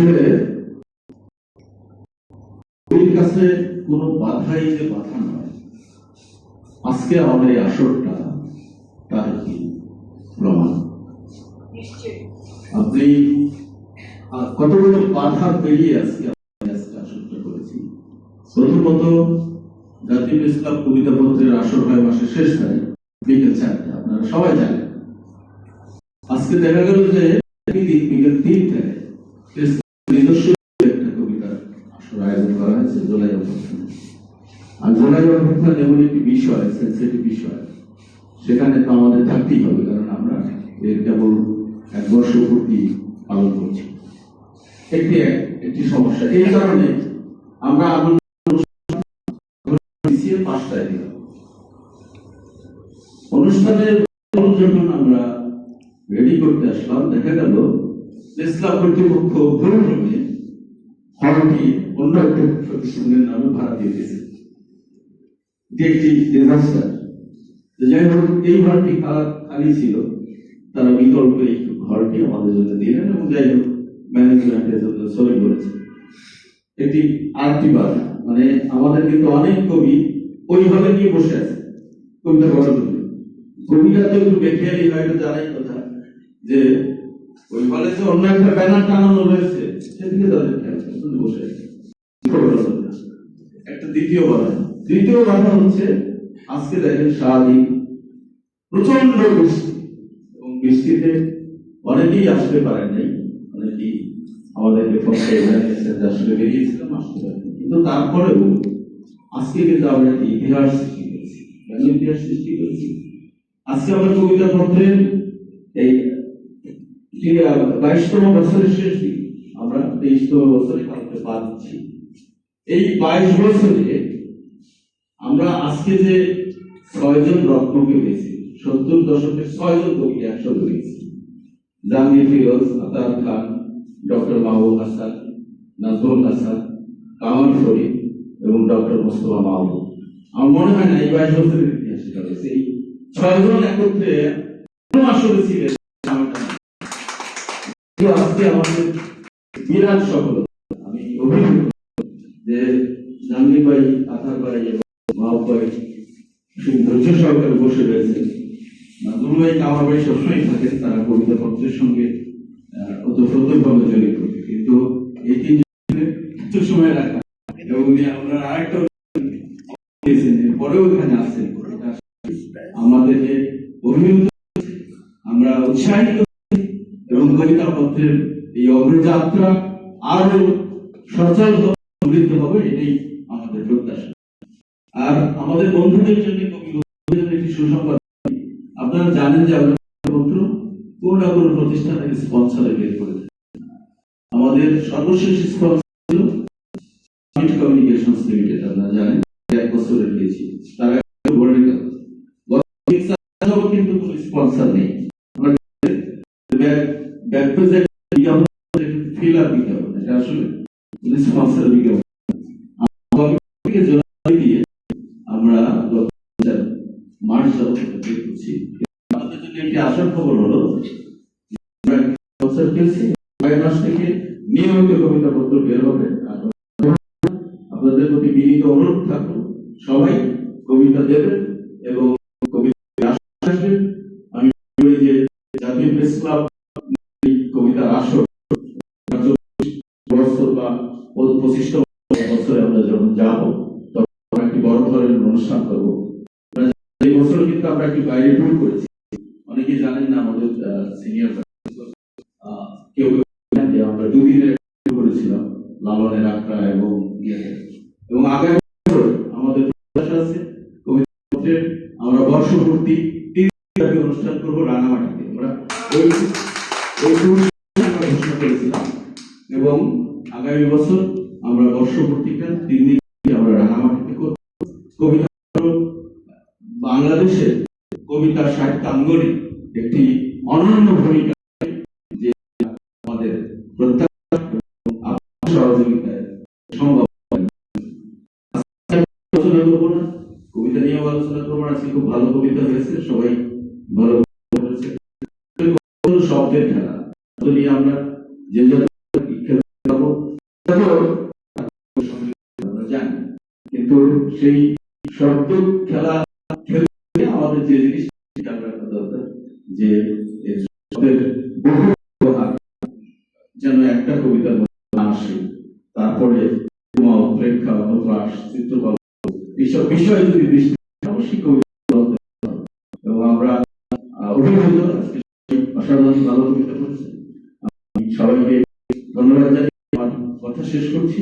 আসলে ওই কাছে কোনো বাধাই যে বাধা নয়, আজকে আমাদের এই আসরটা তার কি প্রমাণ। আপনি কতগুলো বাধা পেরিয়ে আজকে আসরটা করেছি। প্রথমত জাতীয় ইসলাম কবিতা পত্রের আসর হয় মাসের শেষ তারিখ বিকেল 4টায়, আপনারা সবাই জানেন। আজকে দেখা গেল যে বিকেল 3টায় নিজস্ব একটা কবিতার আসর আয়োজন করা হয়েছে জুলাই অভ্যুত্থানে। আর জুলাই অভ্যুত্থান এমন একটি বিষয়, সেন্সিটিভ বিষয়, সেখানে তো আমাদের থাকতেই হবে, কারণ আমরা এর কেবল 1 বর্ষ পূর্তি পালন করছি। একটি সমস্যা, এই কারণে আমরা পাঁচটায় দিলাম অনুষ্ঠানের যখন আমরা রেডি করতে আসলাম, দেখা গেল ইসলাম কর্তৃপক্ষ ভুলক্রমে হলটি অন্য একটা প্রতিষ্ঠানের নামে ভাড়া দিয়ে দিয়েছে। একটি ডিজাস্টার। যাই হোক, এই হলটি খালি ছিল, তারা বিকল্প এই হলটি আমাদের জন্য দিলেন এবং যাই হোক ম্যানেজমেন্টের জন্য সই করেছে। একটি আরেকটি বাধা, মানে আমাদের কিন্তু অনেক কবি ওই হলে গিয়ে বসে আছে কবিতা পড়ার জন্য। কবিরা তো একটু বেখেয়ালি হয়, এটা জানাই কথা, যে ওই হলে যে অন্য একটা ব্যানার টানানো রয়েছে সেদিকে তাদের বসে আছে। একটা দ্বিতীয় বাধা হচ্ছে, আজকে দেখেন সারাদিন প্রচন্ড বৃষ্টি, এবং বৃষ্টিতে অনেকেই আসতে পারেন নাই, অনেকেই আমাদেরকে আসলে বেরিয়েছিলাম, আসতে পারেন, কিন্তু তারপরেও আজকে কিন্তু আমরা একটা ইতিহাস সৃষ্টি করেছি। কেন ইতিহাস সৃষ্টি করেছি? আজকে আমরা কবিতা পত্রের এই 22তম বছরের শেষ দিক, আমরা 23তম বছরে কালকে পা দিচ্ছি। এই 22 বছরে আমরা আজকে যে 6 জন রত্নকে পেয়েছি, 70 দশকের 6 জন কবিকে একসাথে পেয়েছি। জাহাঙ্গীর ফিরোজ, আতার খান, ডক্টর মাহবুব হাসান, নাজমুল হাসান, কামাল ফরিদ এবং ডক্টর মোস্তফা মাহবুব। আমার মনে হয় না এই 22 বছরের ইতিহাসে রয়েছে এই 6 জন একত্রে আসরে ছিলেন। আজকে আমাদের বিরাট সফলতা। আমি অভিভূত যে জাহাঙ্গীর ভাই, আতার ভাই এবং মাহবুব ভাই ধৈর্য সহকারে বসে রয়েছেন। নাজমুল ভাই, কামাল ভাই সবসময় থাকেন, তারা কবিতা পত্রের সঙ্গে ওতপ্রোতভাবে জড়িত, কিন্তু এই 3 কিছু সময় রাখা এবং আপনারা আরেকটা পরেও এখানে আসছেন, আমাদেরকে অভিভূত, আমরা উৎসাহিত এবং কবিতা পত্রের এই অগ্রযাত্রা আরো সচল সমৃদ্ধ হবে, এটাই আমাদের প্রত্যাশা। আর আমাদের বন্ধুদের জন্য একটি সুসংবাদ, আপনারা জানেন যে আমরা পত্র কোন না কোন প্রতিষ্ঠান থেকে স্পন্সরে বের করে দেয়। আমাদের সর্বশেষ স্পন্সর ছিল কমিউনিকেশনস লিমিটেড, আপনারা জানেন 1 বছরের দিয়েছি, তারা কিন্তু কোনো স্পন্সর নেই। ফিলার বিজ্ঞাপন, এটা আসলে স্পন্সর বিজ্ঞাপন দিয়ে আমরা মার্চ বের করছি। আমাদের জন্য একটি আসার খবর হলো, মাস থেকে নিয়মিত কবিতা পত্র বের হবে। আপনাদের প্রতি বিনীত অনুরোধ থাকলো, সবাই কবিতা দেবেন এবং কবিতা আসবেন। আমি যে জাতীয় প্রেস ক্লাব কবিতার আসর 25 বা 25 বছরে আমরা যখন যাব, তখন একটি বড় ধরনের অনুষ্ঠান করবো। এই বছর কিন্তু আমরা একটি বাইরে ট্যুর করেছি, অনেকেই জানেন না, আমাদের সিনিয়র কেউ যে আমরা 2 দিনের ট্যুর করেছিলাম লালনের আখড়া এবং আগামী বছর আমাদের প্রত্যাশা আছে কবিতা পত্রের আমরা বর্ষপূর্তি 3 অনুষ্ঠান করবো রাঙামাটিতে। আমরা এই ট্যুর ঘোষণা করেছিলাম এবং আগামী বছর আমরা বর্ষপূর্তিটা 3 দিন আমরা রাঙামাটিতে করব। কবিতা বাংলাদেশের কবিতা সাহিত্য অঙ্গনে একটি অনন্য ভূমিকা, যে আমাদের প্রত্যাশা এবং সহযোগিতায় সম্ভব। আলোচনা করবো না, কবিতা নিয়ে আলোচনা করবো না, খুব ভালো কবিতা হয়েছে, সবাই ভালো শব্দের খেলা নিয়ে আমরা যে আমরা জানি, কিন্তু সেই শব্দ খেলা খেলতে আমাদের যে জিনিস খেয়াল রাখা দরকার, যে এর শব্দের বহু ব্যবহার যেন একটা কবিতার মধ্যে না আসে। তারপরে উপমা, উৎপ্রেক্ষা, অনুপ্রাস, চিত্রকল্প এইসব বিষয় যদি দৃষ্টি অবশ্যই কবিতা বলতে হবে। এবং আমরা অভিভূত, আজকে অসাধারণ ভালো কবিতা পড়েছে। আমি সবাইকে ধন্যবাদ জানিয়ে আমার কথা শেষ করছি।